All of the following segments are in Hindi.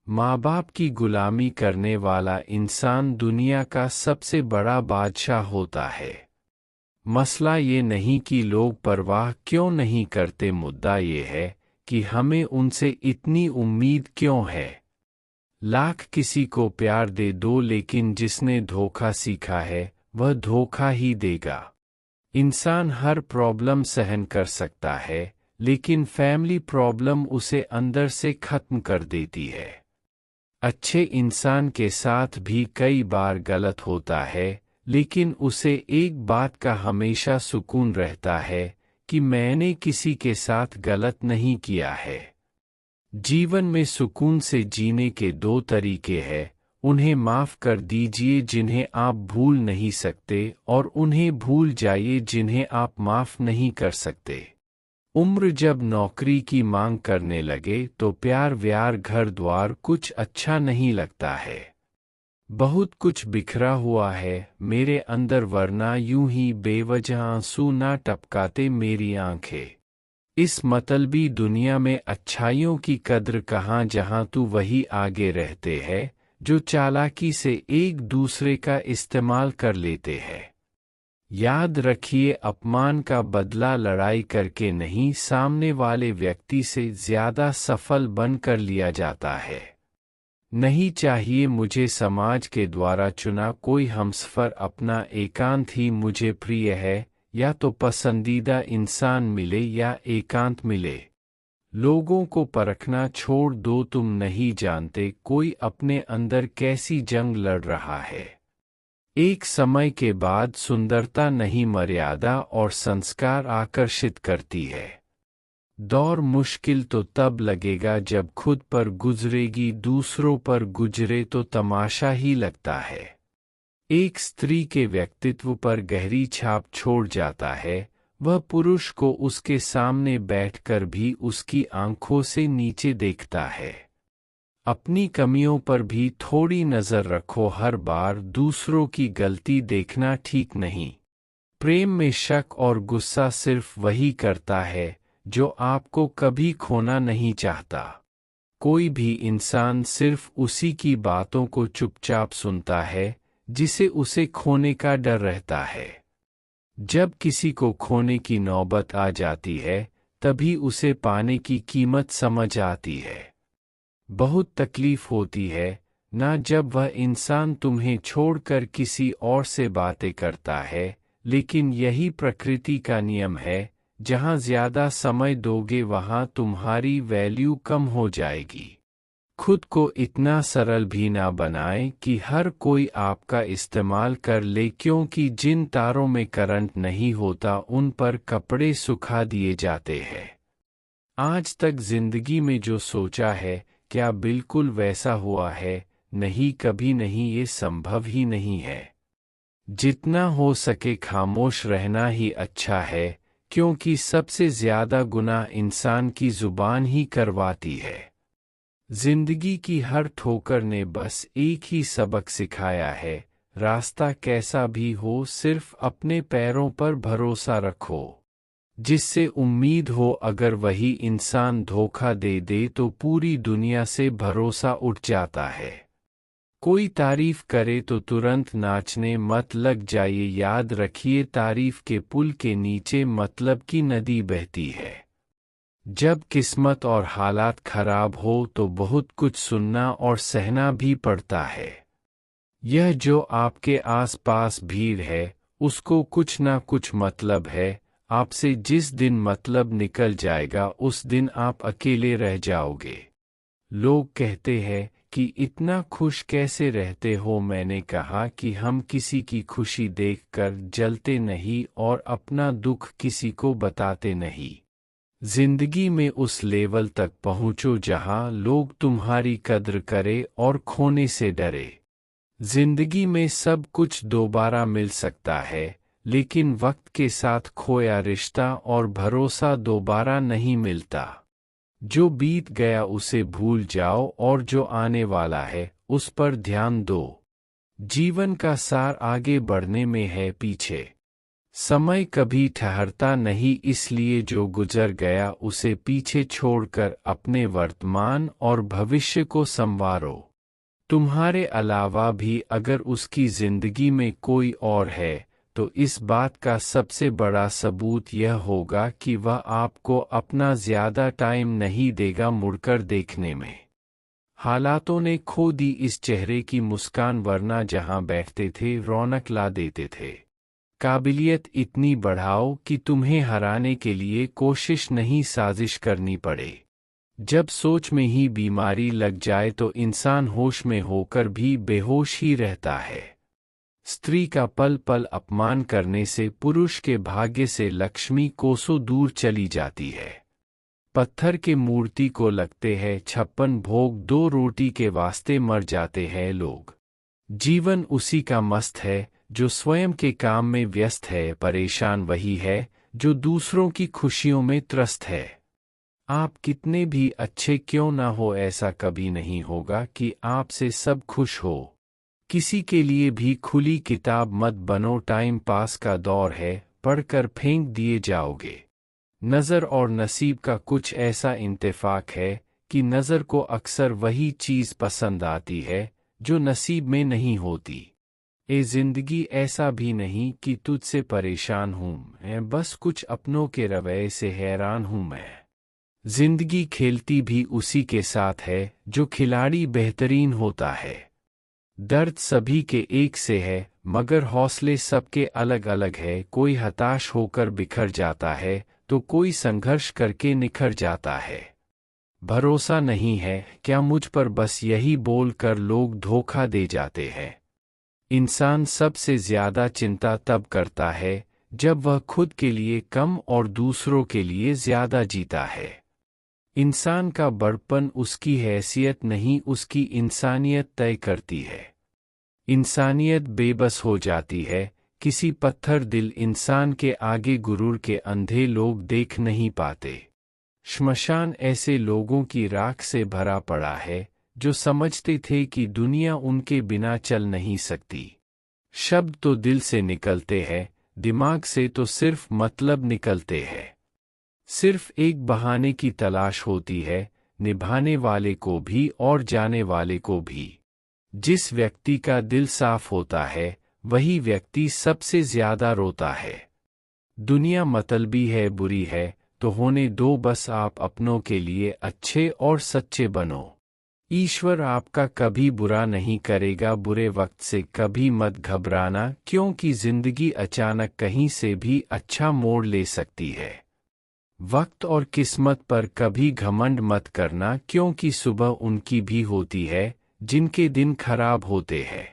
माँ बाप की गुलामी करने वाला इंसान दुनिया का सबसे बड़ा बादशाह होता है। मसला ये नहीं कि लोग परवाह क्यों नहीं करते, मुद्दा ये है कि हमें उनसे इतनी उम्मीद क्यों है। लाख किसी को प्यार दे दो, लेकिन जिसने धोखा सीखा है वह धोखा ही देगा। इंसान हर प्रॉब्लम सहन कर सकता है, लेकिन फैमिली प्रॉब्लम उसे अंदर से खत्म कर देती है। अच्छे इंसान के साथ भी कई बार गलत होता है, लेकिन उसे एक बात का हमेशा सुकून रहता है कि मैंने किसी के साथ गलत नहीं किया है। जीवन में सुकून से जीने के दो तरीके हैं, उन्हें माफ़ कर दीजिए जिन्हें आप भूल नहीं सकते, और उन्हें भूल जाइए जिन्हें आप माफ़ नहीं कर सकते। उम्र जब नौकरी की मांग करने लगे तो प्यार व्यार घर द्वार कुछ अच्छा नहीं लगता है। बहुत कुछ बिखरा हुआ है मेरे अंदर, वरना यूं ही बेवजह आंसू ना टपकाते मेरी आंखें। इस मतलबी दुनिया में अच्छाइयों की कद्र कहाँ, जहाँ तू वही आगे रहते हैं जो चालाकी से एक दूसरे का इस्तेमाल कर लेते हैं। याद रखिए, अपमान का बदला लड़ाई करके नहीं, सामने वाले व्यक्ति से ज्यादा सफल बनकर लिया जाता है। नहीं चाहिए मुझे समाज के द्वारा चुना कोई हमसफर, अपना एकांत ही मुझे प्रिय है। या तो पसंदीदा इंसान मिले या एकांत मिले। लोगों को परखना छोड़ दो, तुम नहीं जानते कोई अपने अंदर कैसी जंग लड़ रहा है। एक समय के बाद सुंदरता नहीं, मर्यादा और संस्कार आकर्षित करती है। दौर मुश्किल तो तब लगेगा जब खुद पर गुजरेगी, दूसरों पर गुजरे तो तमाशा ही लगता है। एक स्त्री के व्यक्तित्व पर गहरी छाप छोड़ जाता है वह पुरुष को उसके सामने बैठकर भी उसकी आंखों से नीचे देखता है। अपनी कमियों पर भी थोड़ी नज़र रखो, हर बार दूसरों की गलती देखना ठीक नहीं। प्रेम में शक और गुस्सा सिर्फ वही करता है जो आपको कभी खोना नहीं चाहता। कोई भी इंसान सिर्फ उसी की बातों को चुपचाप सुनता है जिसे उसे खोने का डर रहता है। जब किसी को खोने की नौबत आ जाती है तभी उसे पाने की कीमत समझ आती है। बहुत तकलीफ होती है ना जब वह इंसान तुम्हें छोड़कर किसी और से बातें करता है, लेकिन यही प्रकृति का नियम है, जहां ज्यादा समय दोगे वहां तुम्हारी वैल्यू कम हो जाएगी। खुद को इतना सरल भी ना बनाएं कि हर कोई आपका इस्तेमाल कर ले, क्योंकि जिन तारों में करंट नहीं होता उन पर कपड़े सुखा दिए जाते हैं। आज तक जिंदगी में जो सोचा है क्या बिल्कुल वैसा हुआ है? नहीं, कभी नहीं, ये संभव ही नहीं है। जितना हो सके खामोश रहना ही अच्छा है, क्योंकि सबसे ज्यादा गुनाह इंसान की जुबान ही करवाती है। जिंदगी की हर ठोकर ने बस एक ही सबक सिखाया है, रास्ता कैसा भी हो सिर्फ अपने पैरों पर भरोसा रखो। जिससे उम्मीद हो, अगर वही इंसान धोखा दे दे तो पूरी दुनिया से भरोसा उठ जाता है। कोई तारीफ करे तो तुरंत नाचने मत लग जाइए, याद रखिए तारीफ के पुल के नीचे मतलब की नदी बहती है। जब किस्मत और हालात खराब हो तो बहुत कुछ सुनना और सहना भी पड़ता है। यह जो आपके आसपास भीड़ है उसको कुछ ना कुछ मतलब है, आपसे जिस दिन मतलब निकल जाएगा उस दिन आप अकेले रह जाओगे। लोग कहते हैं कि इतना खुश कैसे रहते हो? मैंने कहा कि हम किसी की खुशी देखकर जलते नहीं और अपना दुख किसी को बताते नहीं। जिंदगी में उस लेवल तक पहुंचो जहां लोग तुम्हारी कद्र करें और खोने से डरे। जिंदगी में सब कुछ दोबारा मिल सकता है, लेकिन वक्त के साथ खोया रिश्ता और भरोसा दोबारा नहीं मिलता। जो बीत गया उसे भूल जाओ और जो आने वाला है उस पर ध्यान दो। जीवन का सार आगे बढ़ने में है, पीछे समय कभी ठहरता नहीं, इसलिए जो गुजर गया उसे पीछे छोड़कर अपने वर्तमान और भविष्य को संवारो। तुम्हारे अलावा भी अगर उसकी जिंदगी में कोई और है तो इस बात का सबसे बड़ा सबूत यह होगा कि वह आपको अपना ज्यादा टाइम नहीं देगा मुड़कर देखने में। हालातों ने खो दी इस चेहरे की मुस्कान, वरना जहां बैठते थे रौनक ला देते थे। काबिलियत इतनी बढ़ाओ कि तुम्हें हराने के लिए कोशिश नहीं साजिश करनी पड़े। जब सोच में ही बीमारी लग जाए तो इंसान होश में होकर भी बेहोश ही रहता है। स्त्री का पल पल अपमान करने से पुरुष के भाग्य से लक्ष्मी कोसों दूर चली जाती है। पत्थर के मूर्ति को लगते हैं 56 भोग, 2 रोटी के वास्ते मर जाते हैं लोग। जीवन उसी का मस्त है जो स्वयं के काम में व्यस्त है, परेशान वही है जो दूसरों की खुशियों में त्रस्त है। आप कितने भी अच्छे क्यों ना हो, ऐसा कभी नहीं होगा कि आपसे सब खुश हो। किसी के लिए भी खुली किताब मत बनो, टाइम पास का दौर है, पढ़कर फेंक दिए जाओगे। नज़र और नसीब का कुछ ऐसा इंतफाक है कि नज़र को अक्सर वही चीज़ पसंद आती है जो नसीब में नहीं होती। ए जिंदगी ऐसा भी नहीं कि तुझसे परेशान हूँ मैं, बस कुछ अपनों के रवैये से हैरान हूँ मैं। जिंदगी खेलती भी उसी के साथ है जो खिलाड़ी बेहतरीन होता है। दर्द सभी के एक से है मगर हौसले सबके अलग अलग है। कोई हताश होकर बिखर जाता है तो कोई संघर्ष करके निखर जाता है। भरोसा नहीं है क्या मुझ पर, बस यही बोलकर लोग धोखा दे जाते हैं। इंसान सबसे ज्यादा चिंता तब करता है जब वह खुद के लिए कम और दूसरों के लिए ज्यादा जीता है। इंसान का बड़पन उसकी हैसियत नहीं, उसकी इंसानियत तय करती है। इंसानियत बेबस हो जाती है, किसी पत्थर दिल इंसान के आगे गुरूर के अंधे लोग देख नहीं पाते। श्मशान ऐसे लोगों की राख से भरा पड़ा है जो समझते थे कि दुनिया उनके बिना चल नहीं सकती। शब्द तो दिल से निकलते हैं, दिमाग से तो सिर्फ मतलब निकलते हैं। सिर्फ एक बहाने की तलाश होती है, निभाने वाले को भी और जाने वाले को भी। जिस व्यक्ति का दिल साफ होता है वही व्यक्ति सबसे ज्यादा रोता है। दुनिया मतलबी है, बुरी है तो होने दो, बस आप अपनों के लिए अच्छे और सच्चे बनो। ईश्वर आपका कभी बुरा नहीं करेगा, बुरे वक्त से कभी मत घबराना क्योंकि जिंदगी अचानक कहीं से भी अच्छा मोड़ ले सकती है। वक्त और किस्मत पर कभी घमंड मत करना क्योंकि सुबह उनकी भी होती है जिनके दिन खराब होते हैं।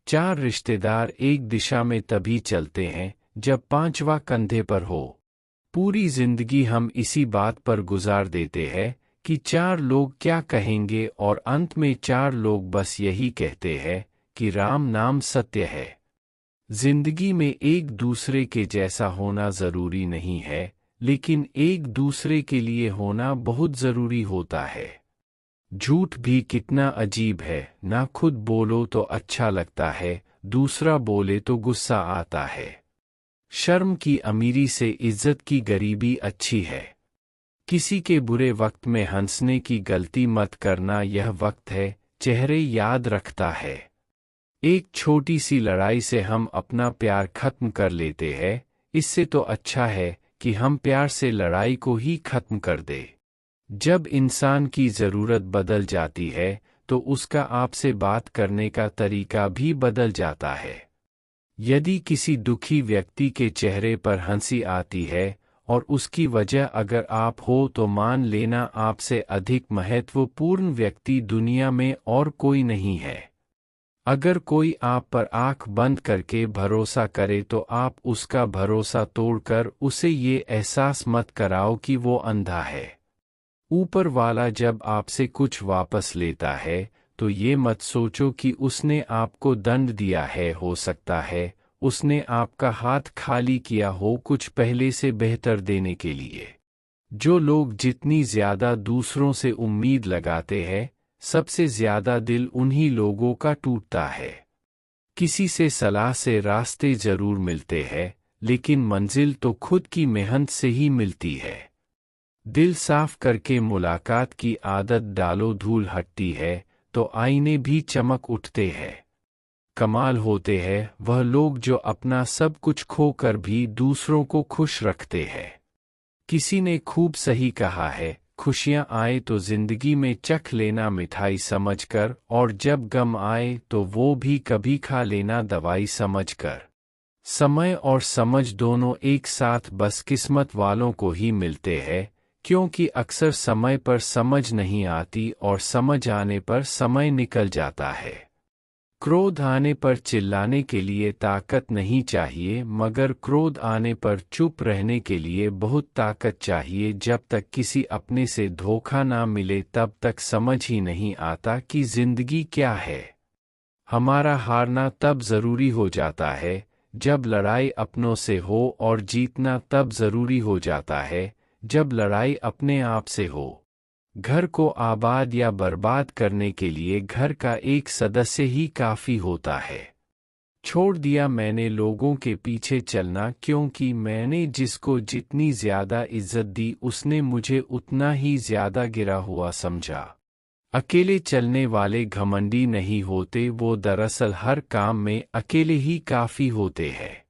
4 रिश्तेदार एक दिशा में तभी चलते हैं जब 5वां कंधे पर हो। पूरी जिंदगी हम इसी बात पर गुजार देते हैं कि 4 लोग क्या कहेंगे और अंत में 4 लोग बस यही कहते हैं कि राम नाम सत्य है। जिंदगी में एक दूसरे के जैसा होना जरूरी नहीं है, लेकिन एक दूसरे के लिए होना बहुत जरूरी होता है। झूठ भी कितना अजीब है, ना खुद बोलो तो अच्छा लगता है, दूसरा बोले तो गुस्सा आता है। शर्म की अमीरी से इज्जत की गरीबी अच्छी है। किसी के बुरे वक्त में हंसने की गलती मत करना, यह वक्त है चेहरे याद रखता है। एक छोटी सी लड़ाई से हम अपना प्यार खत्म कर लेते हैं, इससे तो अच्छा है कि हम प्यार से लड़ाई को ही खत्म कर दे। जब इंसान की ज़रूरत बदल जाती है तो उसका आपसे बात करने का तरीका भी बदल जाता है। यदि किसी दुखी व्यक्ति के चेहरे पर हंसी आती है और उसकी वजह अगर आप हो तो मान लेना आपसे अधिक महत्वपूर्ण व्यक्ति दुनिया में और कोई नहीं है। अगर कोई आप पर आंख बंद करके भरोसा करे तो आप उसका भरोसा तोड़कर उसे ये एहसास मत कराओ कि वो अंधा है। ऊपर वाला जब आपसे कुछ वापस लेता है तो ये मत सोचो कि उसने आपको दंड दिया है, हो सकता है उसने आपका हाथ खाली किया हो कुछ पहले से बेहतर देने के लिए। जो लोग जितनी ज्यादा दूसरों से उम्मीद लगाते हैं, सबसे ज्यादा दिल उन्हीं लोगों का टूटता है। किसी से सलाह से रास्ते जरूर मिलते हैं, लेकिन मंजिल तो खुद की मेहनत से ही मिलती है। दिल साफ करके मुलाकात की आदत डालो, धूल हटती है तो आईने भी चमक उठते हैं। कमाल होते हैं वह लोग जो अपना सब कुछ खोकर भी दूसरों को खुश रखते हैं। किसी ने खूब सही कहा है, खुशियां आए तो जिंदगी में चख लेना मिठाई समझकर, और जब गम आए तो वो भी कभी खा लेना दवाई समझकर। समय और समझ दोनों एक साथ बस किस्मत वालों को ही मिलते हैं, क्योंकि अक्सर समय पर समझ नहीं आती और समझ आने पर समय निकल जाता है। क्रोध आने पर चिल्लाने के लिए ताकत नहीं चाहिए, मगर क्रोध आने पर चुप रहने के लिए बहुत ताकत चाहिए। जब तक किसी अपने से धोखा ना मिले तब तक समझ ही नहीं आता कि जिंदगी क्या है। हमारा हारना तब जरूरी हो जाता है जब लड़ाई अपनों से हो, और जीतना तब जरूरी हो जाता है जब लड़ाई अपने आप से हो। घर को आबाद या बर्बाद करने के लिए घर का एक सदस्य ही काफी होता है। छोड़ दिया मैंने लोगों के पीछे चलना, क्योंकि मैंने जिसको जितनी ज्यादा इज्जत दी उसने मुझे उतना ही ज्यादा गिरा हुआ समझा। अकेले चलने वाले घमंडी नहीं होते, वो दरअसल हर काम में अकेले ही काफी होते हैं।